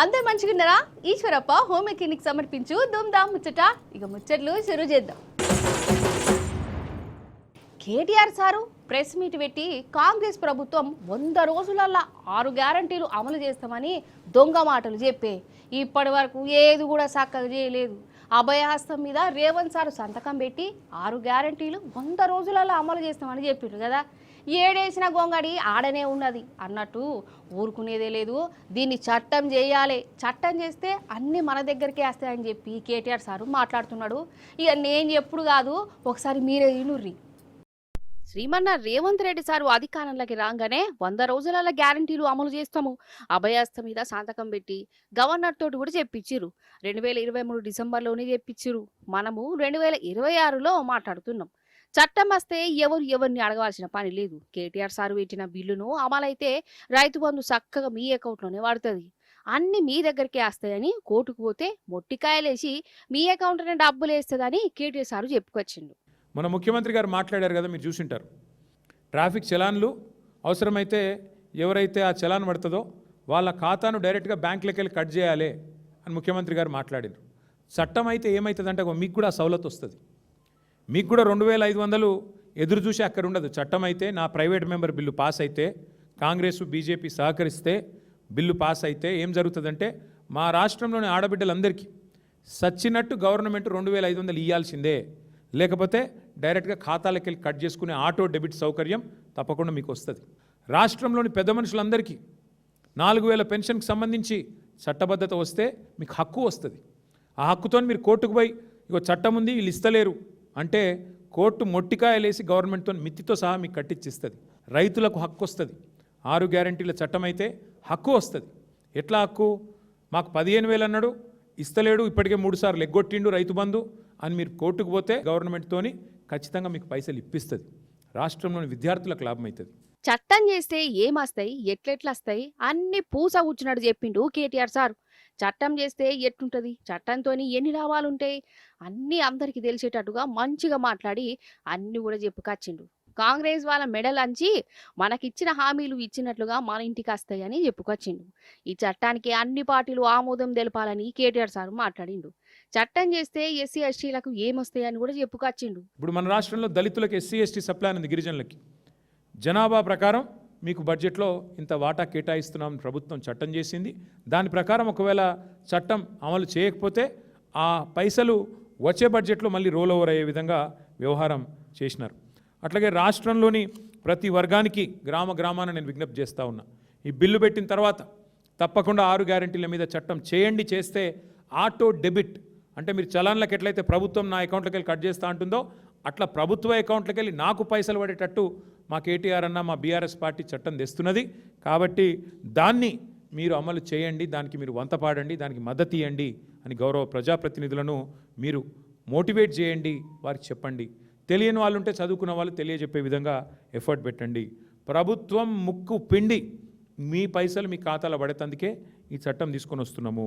అందరు మంచిగున్నారా? Eeshwarappa home clinic సమర్పించు దుమ్దాం ముచ్చట. ఇక ముచ్చట్లు షురూ చేద్దాం. కేటీఆర్ సారు ప్రెస్ మీట్ పెట్టి కాంగ్రెస్ ప్రభుత్వం 100 రోజులల్లా 6 గ్యారంటీలు అమలు చేస్తామని దొంగ మాటలు చెప్పే ఇప్పటి వరకు ఏది కూడా చక్కగా చేయలేదు. అభయహస్తం మీద రేవంత్ సారు సంతకం పెట్టి 6 గ్యారంటీలు 100 రోజులలో అమలు చేస్తామని చెప్పిండ్రు కదా. ఏడేసిన గొంగడి ఆడనే ఉన్నది అన్నట్టు ఊరుకునేదే లేదు. దీన్ని చట్టం చేయాలి, చట్టం చేస్తే అన్నీ మన దగ్గరికే వస్తాయని చెప్పి కేటీఆర్ సారు మాట్లాడుతున్నాడు. ఇక నేను ఎప్పుడు కాదు, ఒకసారి మీరే వినుర్రి. శ్రీమన్న రేవంత్ రెడ్డి సారు అధికారంలోకి రాగానే 100 రోజుల గ్యారంటీలు అమలు చేస్తాము, అభయాస్తం మీద సంతకం పెట్టి గవర్నర్ తోటి కూడా చెప్పించిరు. 2023 డిసెంబర్లోనే చెప్పించిరు. మనము 2026లో మాట్లాడుతున్నాం. చట్టం వస్తే ఎవరిని అడగవలసిన పని లేదు. కేటీఆర్ సారు పెట్టిన బిల్లును అమలైతే రైతు బంధు చక్కగా మీ అకౌంట్లోనే పడుతుంది, అన్ని మీ దగ్గరికే వస్తాయని కోర్టుకు పోతే మొట్టికాయలేసి మీ అకౌంట్లోనే డబ్బులు వేస్తుందని కేటీఆర్ సారు చెప్పుకొచ్చిండు. మన ముఖ్యమంత్రి గారు మాట్లాడారు కదా, మీరు చూసింటారు. ట్రాఫిక్ చలాన్లు అవసరమైతే ఎవరైతే ఆ చలాన్ పడుతుందో వాళ్ళ ఖాతాను డైరెక్ట్గా బ్యాంకులకి వెళ్ళి కట్ చేయాలి అని ముఖ్యమంత్రి గారు మాట్లాడారు. చట్టం అయితే ఏమవుతుందంటే మీకు కూడా సవలతు వస్తుంది. మీకు కూడా 2500 ఎదురు చూసి అక్కడ ఉండదు. చట్టం అయితే నా ప్రైవేట్ మెంబర్ బిల్లు పాస్ అయితే, కాంగ్రెస్ బీజేపీ సహకరిస్తే బిల్లు పాస్ అయితే ఏం జరుగుతుందంటే మా రాష్ట్రంలోని ఆడబిడ్డలందరికీ సచ్చినట్టు గవర్నమెంట్ 2500 ఇవ్వాల్సిందే. లేకపోతే డైరెక్ట్గా ఖాతాలకు వెళ్ళి కట్ చేసుకునే ఆటో డెబిట్ సౌకర్యం తప్పకుండా మీకు వస్తుంది. రాష్ట్రంలోని పెద్ద మనుషులందరికీ 4000 పెన్షన్కి సంబంధించి చట్టబద్ధత వస్తే మీకు హక్కు వస్తుంది. ఆ హక్కుతో మీరు కోర్టుకు పోయి ఇగో చట్టం ఉంది వీళ్ళు ఇస్తలేరు అంటే కోర్టు మొట్టికాయలేసి గవర్నమెంట్తో మిత్తితో సహా మీకు కట్టించిస్తుంది. రైతులకు హక్కు వస్తుంది. 6 గ్యారంటీల చట్టం అయితే హక్కు వస్తుంది. ఎట్లా హక్కు? మాకు 15,000 అన్నాడు, ఇస్తలేడు, ఇప్పటికే 3 సార్లు ఎగ్గొట్టిండు రైతు బంధు అని మీరు కోర్టుకు పోతే గవర్నమెంట్తోని ఖచ్చితంగా మీకు పైసలు ఇప్పిస్తుంది. రాష్ట్రంలోని విద్యార్థులకు లాభం అవుతుంది. చట్టం చేస్తే ఏమొస్తాయి, ఎట్లెట్లొస్తాయి అన్ని పూస కూర్చున్నాడు చెప్పిండు కేటీఆర్ సార్. చట్టం చేస్తే ఎట్లుంటుంది, చట్టంతో ఎన్ని లాభాలుంటాయి అన్నీ అందరికీ తెలిసేటట్టుగా మంచిగా మాట్లాడి అన్ని కూడా చెప్పుకొచ్చిండు. కాంగ్రెస్ వాళ్ళ మెడల్ అంచి మనకిచ్చిన హామీలు ఇచ్చినట్లుగా మన ఇంటికి వస్తాయని చెప్పుకొచ్చిండు. ఈ చట్టానికి అన్ని పార్టీలు ఆమోదం తెలపాలని కేటీఆర్ సార్ మాట్లాడిండు. చట్టం చేస్తే ఎస్సీ ఎస్టీలకు ఏమొస్తాయని కూడా చెప్పుకొచ్చిండు. ఇప్పుడు మన రాష్ట్రంలో దళితులకు ఎస్సీ ఎస్టీ సప్లాన్ ఉంది, గిరిజనులకి జనాభా ప్రకారం మీకు బడ్జెట్లో ఇంత వాటా కేటాయిస్తున్నాం ప్రభుత్వం చట్టం చేసింది. దాని ప్రకారం ఒకవేళ చట్టం అమలు చేయకపోతే ఆ పైసలు వచ్చే బడ్జెట్లో మళ్ళీ రోల్ ఓవర్ అయ్యే విధంగా వ్యవహారం చేసినారు. అట్లాగే రాష్ట్రంలోని ప్రతి వర్గానికి గ్రామాన నేను విజ్ఞప్తి చేస్తూ ఉన్నా, ఈ బిల్లు పెట్టిన తర్వాత తప్పకుండా 6 గ్యారంటీల మీద చట్టం చేయండి. చేస్తే ఆటో డెబిట్ అంటే మీరు చలాన్లకు ఎట్లయితే ప్రభుత్వం నా అకౌంట్లోకి వెళ్ళి కట్ చేస్తూ ఉంటుందో అట్లా ప్రభుత్వ అకౌంట్లోకి వెళ్ళి నాకు పైసలు పడేటట్టు మా కేటీఆర్ అన్న మా బీఆర్ఎస్ పార్టీ చట్టం తెస్తున్నది. కాబట్టి దాన్ని మీరు అమలు చేయండి, దానికి మీరు వంతపాడండి, దానికి మద్దతు ఇవ్వండి అని గౌరవ ప్రజాప్రతినిధులను మీరు మోటివేట్ చేయండి, వారికి చెప్పండి. తెలియని వాళ్ళు ఉంటే చదువుకున్న వాళ్ళు తెలియజెప్పే విధంగా ఎఫర్ట్ పెట్టండి. ప్రభుత్వం ముక్కు పిండి మీ పైసలు మీ ఖాతాలో పడేతందుకే ఈ చట్టం తీసుకొని వస్తున్నాము.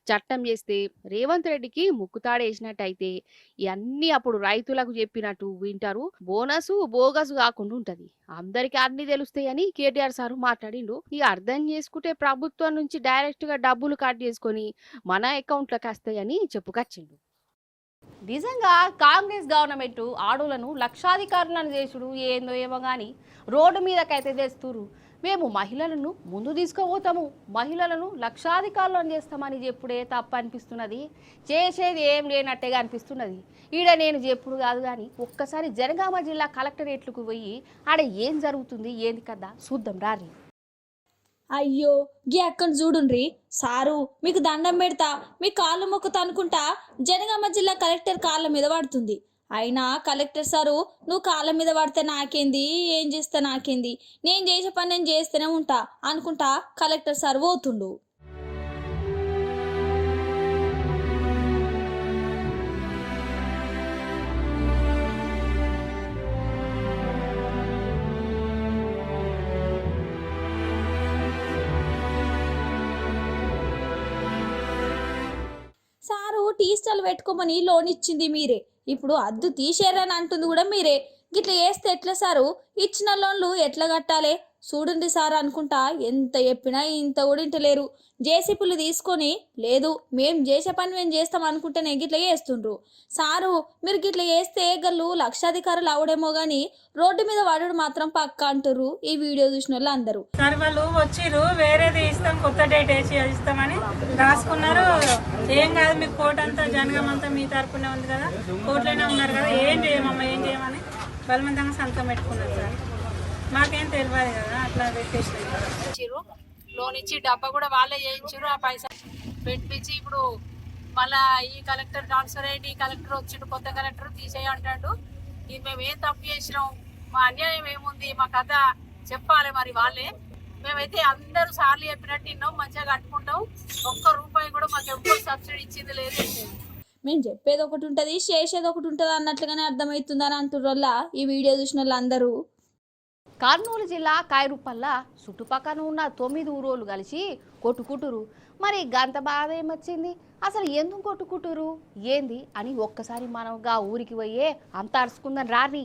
చట్టం చేస్తే రేవంత్ రెడ్డికి ముక్కుతాడేసినట్టయితే ఇవన్నీ అప్పుడు రైతులకు చెప్పినట్టు వింటారు. బోనసు బోగసు కాకుండా ఉంటది, అందరికి అన్ని తెలుస్తాయని కేటీఆర్ సారు మాట్లాడిండు. ఇక అర్థం చేసుకుంటే ప్రభుత్వం నుంచి డైరెక్ట్ గా డబ్బులు కట్ చేసుకొని మన అకౌంట్లకు వస్తాయని చెప్పుకొచ్చిండు. నిజంగా కాంగ్రెస్ గవర్నమెంట్ ఆడోళ్లను లక్షాధికారులను చేసుడు ఏందో ఏమో కానీ రోడ్డు మీదకైతే తెస్తురు. మేము మహిళలను ముందు తీసుకుపోతాము, మహిళలను లక్షాధికారులను చేస్తామని చెప్పుడే తప్ప అనిపిస్తున్నది. చేసేది ఏం లేనట్టేగా అనిపిస్తున్నది. ఈడ నేను చెప్పుడు కాదు కానీ ఒక్కసారి జనగామ జిల్లా కలెక్టరేట్లకు పోయి ఆడ ఏం జరుగుతుంది ఏంది కదా చూద్దాం రారి. అయ్యో గీ అక్కడ చూడుండ్రి సారు, మీకు దండం పెడతా, మీ కాళ్ళు మొక్కుతా అనుకుంటా జనగామ జిల్లా కలెక్టర్ కాళ్ళ మీద పడుతుంది. అయినా కలెక్టర్ సారు, నువ్వు కాళ్ళ మీద పడితే నాకేంది, ఏం చేస్తే నాకేంది, నేను చేసే పని నేను చేస్తూనే ఉంటా అనుకుంటా కలెక్టర్ సారు పోతుండు. సారు టీ స్టాల్ పెట్టుకోమని లోన్ ఇచ్చింది మీరే, ఇప్పుడు అద్దు తీసేరని అంటుంది కూడా మీరే. గిట్ల చేస్తే ఎట్లా సారు? ఇచ్చిన లోన్లు ఎట్లా కట్టాలి? చూడండి సార్ అనుకుంటా ఎంత చెప్పినా ఇంత కూడా ఇంటలేరు. జేసీపీలు తీసుకొని లేదు మేం చేసే పని మేము చేస్తాం అనుకుంటేనే గిట్ల చేస్తుండ్రు. సారు మీరు గిట్ల చేస్తే గల్లు లక్షాధికారులు అవడేమో గాని రోడ్డు మీద వాడు మాత్రం పక్క అంటుర్రు ఈ వీడియో చూసిన వాళ్ళు అందరూ. సార్ వాళ్ళు వచ్చిర్రు వేరేది ఇస్తాం కొత్త డేట్ వేసి ఇస్తామని రాసుకున్నారు. ఏం కాదు మీకు కోర్టు అంతా జనగం అంతా మీ తరపునే ఉంది కదా, కోర్టులోనే ఉన్నారు కదా, ఏం చేయమమ్మా ఏం చేయమని బలవంతంగా సంతకం పెట్టుకున్నారు సార్. మాకేం తెలియదు కదా, అట్లా పెట్టేసారు. లోన్ ఇచ్చి డబ్బా కూడా వాళ్ళే చేయించారు. ఆ పైసలు పెట్టించి ఇప్పుడు మళ్ళా ఈ కలెక్టర్ ట్రాన్స్ఫర్ అయ్యి ఈ కలెక్టర్ వచ్చిండు, కొత్త కలెక్టర్ తీసేయి అంటాడు. ఇది మేము ఏం తప్పు చేసినాం, మా అన్యాయం ఏముంది, మా కథ చెప్పాలి మరి వాళ్ళే. మేమైతే అందరూ సార్లు చెప్పినట్టు విన్నాం, మంచిగా కట్టుకుంటాం. ఒక్క రూపాయి కూడా మాకు ఎప్పుడు సబ్సిడీ ఇచ్చింది లేదు. మేము చెప్పేది ఒకటి ఉంటుంది చేసేది ఒకటి ఉంటుంది అన్నట్లుగానే అర్థమవుతుందని అంటుర్రల్లా ఈ వీడియో చూసిన వాళ్ళు అందరూ. కర్నూలు జిల్లా కైరుప్పల్ల చుట్టుపక్కన ఉన్న 9 ఊరోళ్ళు కలిసి కొట్టుకుంటురు. మరి గంత బాధ ఏమొచ్చింది, అసలు ఎందుకు కొట్టుకుంటురు ఏంది అని ఒక్కసారి మనం గా ఊరికి పోయే అంత అరుచుకుందని రాని.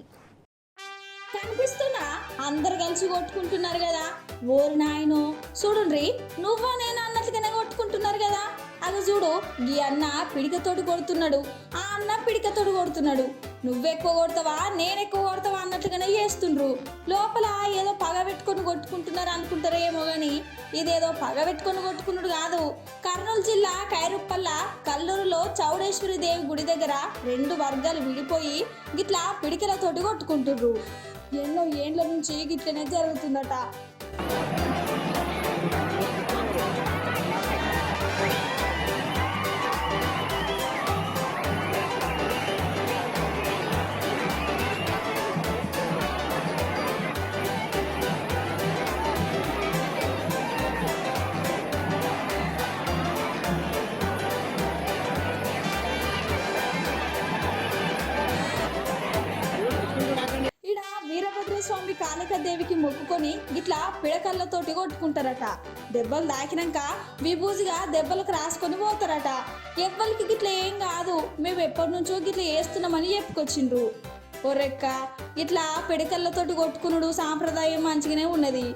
కనిపిస్తున్నా అందరు కలిసి కొట్టుకుంటున్నారు కదా. ఓరి నాయనో చూడుండ్రి, నువ్వా నేను అన్నట్లుగానే కొట్టుకుంటున్నారు కదా. అది చూడు, ఈ అన్న పిడికతోటి కొడుతున్నాడు, ఆ అన్న పిడికతోటి కొడుతున్నాడు. నువ్వెక్కువ కొడతావా నేను ఎక్కువ కొడతావా అన్నట్లుగానే చేస్తుండ్రు. లోపల ఏదో పగ పెట్టుకొని కొట్టుకుంటున్నారు అనుకుంటారేమో గాని ఇదేదో పగ పెట్టుకొని కొట్టుకున్నాడు కాదు. కర్నూలు జిల్లా కైరుప్పల్ల కల్లూరులో చౌడేశ్వరి దేవి గుడి దగ్గర 2 వర్గాలు విడిపోయి గిట్లా పిడికలతోటి కొట్టుకుంటుర్రు. ఎన్నో ఏండ్ల నుంచి గిట్లనే జరుగుతుందట. వీరభద్రస్వామి కాళికాదేవికి మొక్కుకొని గిట్లా పిడకళ్ళతోటి కొట్టుకుంటారట. దెబ్బలు దాకినాక విభూజిగా దెబ్బలకు రాసుకొని పోతారట. ఎవ్వరికి గిట్లా ఏం కాదు, మేము ఎప్పటి నుంచో గిట్లా వేస్తున్నామని చెప్పుకొచ్చిండ్రు. ఒరెక్క ఇట్లా పిడకళ్ళతోటి కొట్టుకున్నాడు సాంప్రదాయం మంచిగానే ఉన్నది.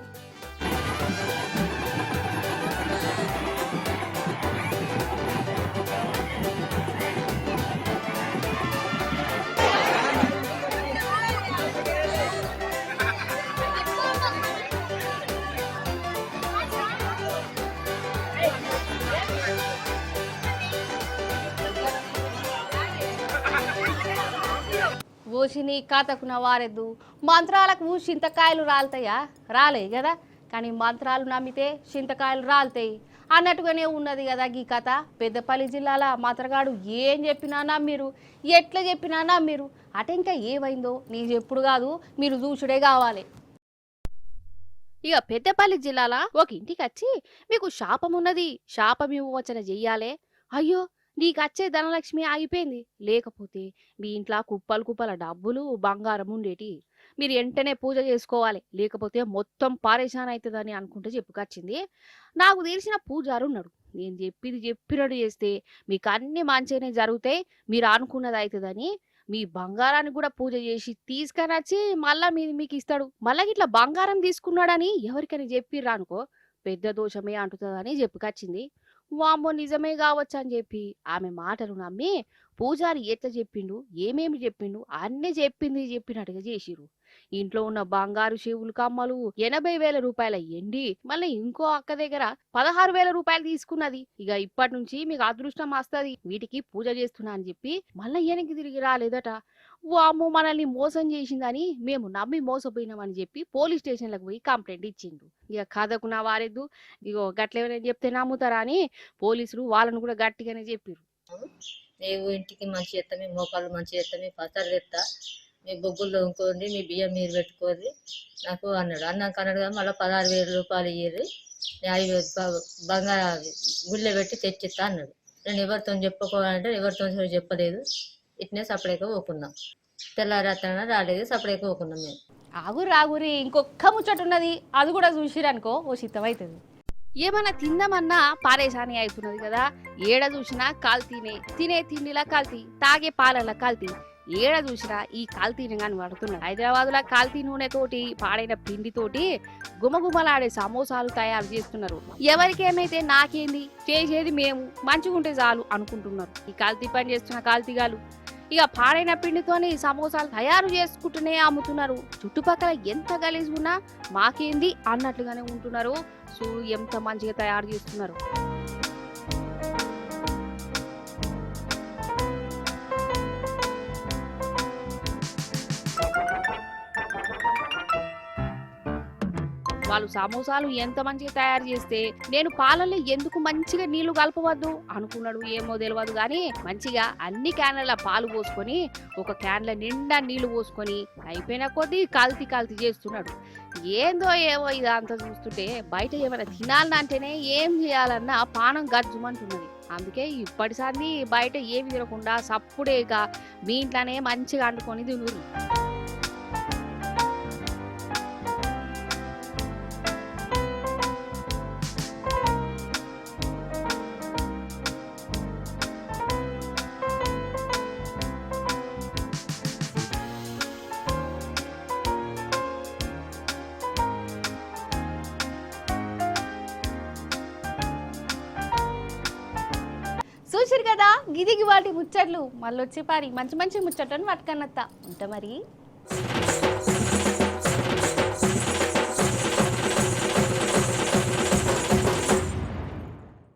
ఓసిని కాతకున్న వారెద్దు మంత్రాలకు చింతకాయలు రాలుతాయా? రాలే కదా. కానీ మంత్రాలు నమ్మితే చింతకాయలు రాలుతాయి అన్నట్టుగానే ఉన్నది కదా ఈ కథ. పెద్దపల్లి జిల్లాల మంత్రగాడు ఏం చెప్పినా నమ్మిరు, ఎట్లా చెప్పినా నమ్మిరు. అట ఇంకా ఏమైందో నీ చెప్పుడు కాదు, మీరు చూసుడే కావాలి. ఇక పెద్దపల్లి జిల్లాల ఒక ఇంటికి వచ్చి మీకు శాపం ఉన్నది, శాపం విమోచన చెయ్యాలే. అయ్యో నీకచ్చే ధనలక్ష్మి ఆగిపోయింది, లేకపోతే మీ ఇంట్లో కుప్పలు కుప్పల డబ్బులు బంగారం ఉండేటి, మీరు వెంటనే పూజ చేసుకోవాలి, లేకపోతే మొత్తం పారేషాన్ అవుతుందని అనుకుంటే చెప్పుకొచ్చింది. నాకు తెలిసిన పూజారు ఉన్నాడు, నేను చెప్పినట్టు చేస్తే మీకు అన్ని మంచిగానే జరుగుతాయి, మీరు అనుకున్నది అవుతుందని మీ బంగారాన్ని కూడా పూజ చేసి తీసుకొని వచ్చి మళ్ళా మీకు ఇస్తాడు. మళ్ళా ఇట్లా బంగారం తీసుకున్నాడని ఎవరికైనా చెప్పిర్రా అనుకో పెద్ద దోషమే అంటుతుందని చెప్పుకొచ్చింది. వామ్మో నిజమే కావచ్చు అని చెప్పి ఆమె మాటలు నమ్మి పూజారి ఎట్లా చెప్పిండు, ఏమేమి చెప్పిండు అన్నీ చెప్పినట్టుగా చేసిరు. ఇంట్లో ఉన్న బంగారు చెవులు కమ్మలు 80,000 రూపాయల ఎండి, మళ్ళీ ఇంకో అక్క దగ్గర 16,000 రూపాయలు తీసుకున్నది. ఇక ఇప్పటి నుంచి మీకు అదృష్టం వస్తుంది, వీటికి పూజ చేస్తున్నా అని చెప్పి మళ్ళీ వెనక్కి తిరిగి రాలేదట. వామ్మో మనల్ని మోసం చేసిందని మేము నమ్మి మోసపోయినామని చెప్పి పోలీస్ స్టేషన్లకు పోయి కంప్లైంట్ ఇచ్చిండు. ఇక కథకు నా వారెద్దు, ఇగో గట్లెవరైనా చెప్తే నమ్ముతారా అని పోలీసులు వాళ్ళను కూడా గట్టిగానే చెప్పిరు. మేము ఇంటికి మంచి చేస్తాం, మీ మోకాళ్ళు మంచి చేస్తాం, మీ పసరు తెస్తా, మీ బొగ్గులు ఇంకోండి, మీ బియ్యం మీరు పెట్టుకోండి నాకు అన్నాడు. అన్నాక అన్నాడు కదా మళ్ళీ 16,000 రూపాయలు ఇయ్యరు, అవి బంగారం గుళ్ళె పెట్టి తెచ్చిస్తా అన్నాడు. నేను ఎవరితో చెప్పుకోవాలంటే ఎవరితో చెప్పలేదు, ఇట్నే సపరేట్గా పోకున్నాం. తెల్లారాత్రి రాలేదు, సపరేట్గా పోకున్నాం మేము. ఆగురి ఇంకొక్క ముచ్చటున్నది, అది కూడా చూసిరనుకో ఓ సిద్ధం అవుతుంది. ఏమన్నా తిందామన్నా పారేసాని అవుతున్నది కదా. ఏడ చూసినా కల్తీనే, తినే తిండిలా కల్తీ, తాగే పాలలా కల్తీ, ఏడ చూసినా ఈ కల్తీని కానీ పడుతున్నాడు. హైదరాబాద్లో కల్తీ నూనెతోటి పాడైన పిండితోటి గుమగుమలాడే సమోసాలు తయారు చేస్తున్నారు. ఎవరికేమైతే నాకేంది, చేసేది మేము, మంచిగుంటే చాలు అనుకుంటున్నారు ఈ కల్తీ పని చేస్తున్న కల్తీగాలు. ఇక పాడైన పిండితోని సమోసాలు తయారు చేసుకుంటూనే అమ్ముతున్నారు. చుట్టుపక్కల ఎంత గలీజ్ ఉన్నా మాకేంది అన్నట్లుగానే ఉంటున్నారు. చూడు ఎంత మంచిగా తయారు చేస్తున్నారు. వాళ్ళు సమోసాలు ఎంత మంచిగా తయారు చేస్తే నేను పాలల్లో ఎందుకు మంచిగా నీళ్లు కలపవద్దు అనుకున్నాడు. ఏమో తెలియదు కానీ మంచిగా అన్ని క్యాన్ల పాలు పోసుకొని ఒక క్యాన్ల నిండా నీళ్లు పోసుకొని అయిపోయిన కొద్దీ కల్తీ చేస్తున్నాడు. ఏందో ఏమో ఇదంతా చూస్తుంటే బయట ఏమైనా తినాలంటేనే ఏం చేయాలన్నా పానం గజ్జుమంటున్నది. అందుకే ఇప్పటిసారి బయట ఏమి తినకుండా సప్పుడేగా మీ ఇంట్లోనే మంచిగా వండుకొని తినరు. చూసిరు కదా, గిదిగి వాటి ముచ్చట్లు. మళ్ళొచ్చి పారి మంచి మంచి ముచ్చట్లను పట్టుకన్నత్తా ఉంటా మరి.